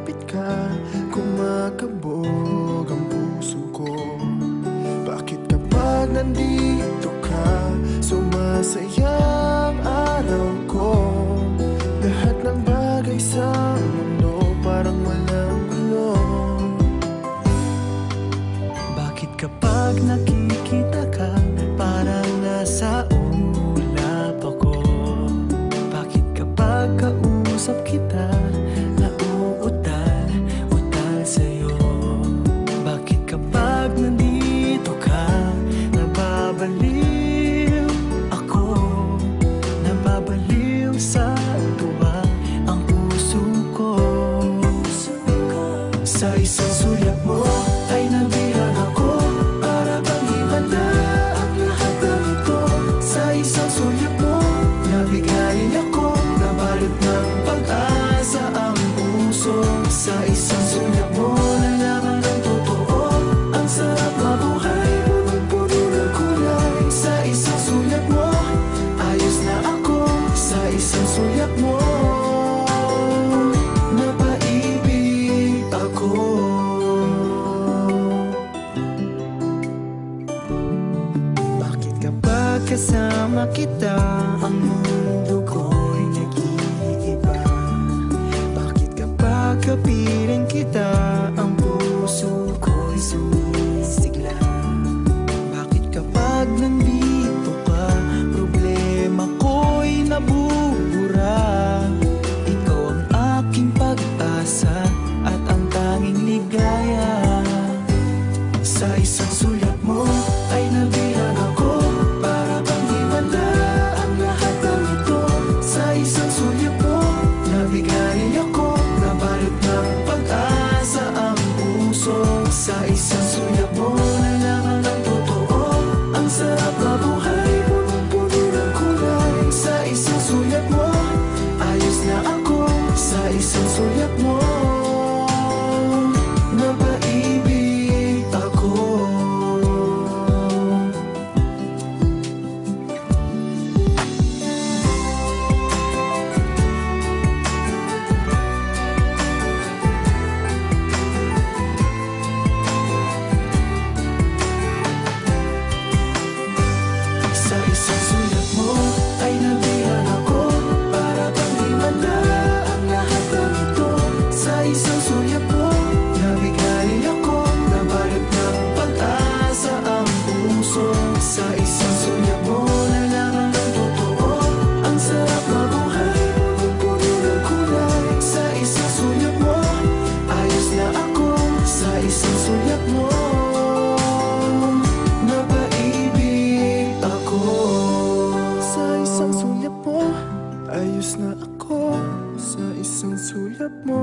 lumapit ka, kumakabog ang puso ko. Bakit kapag nandito ka, sumasaya ang araw ko? Lahat ng bagay sa mundo parang walang gulo. Bakit kapag nakikita ka, parang nasa ulap ako? Bakit kapag kausap kita, nauutal-utal sa'yo? Bakit kapag nandito ka, nababaliw ako? Nababaliw sa tuwa ang puso ko. Sa isang sulyap mo ay nabihag ako, para bang himala ang lahat ng ito. Sa isang sulyap mo, nabigayin ako, nabalot ng pag-asa ang puso. Sa isang sulyap mo, nalaman ng totoo, ang sarap mabuhay, punong-puno ng kulay. Sa isang sulyap mo, ayos na ako. Sa isang sulyap mo, napaibig ako. Bakit kapag kasama kita, ang mundo ko'y nag-iiba? Bakit kapag kapiling kita, ang puso ko'y sumisigla? Bakit kapag nandito ka, problema ko'y nabubura? Ikaw ang aking pag-asa at ang tanging ligaya. Sa isang sulyap mo ay nabihag ako, para bang himala ang lahat ng ito. Sa isang sulyap mo, nabigayin ako, nabalot ng pag-asa ang puso. Sa isang sulyap mo, nalaman ng totoo, ang sarap mabuhay, punong-puno ng kulay. Sa isang sulyap mo, ayos na ako. Sa isang sulyap mo, napaibig ako. Sa isang sulyap mo ay nabihag ako, para bang himala ang lahat ng ito. Sa isang sulyap mo, nabigayin ako, nabalot ng pag-asa ang puso. Sa isang sulyap mo, nalaman ng totoo, ang sarap mabuhay, punong-puno ng kulay. Sa isang sulyap mo, ayos na ako. Sa isang sulyap mo, napaibig ako. Sa isang sulyap mo, ayos na ako. Sa isang sulyap mo,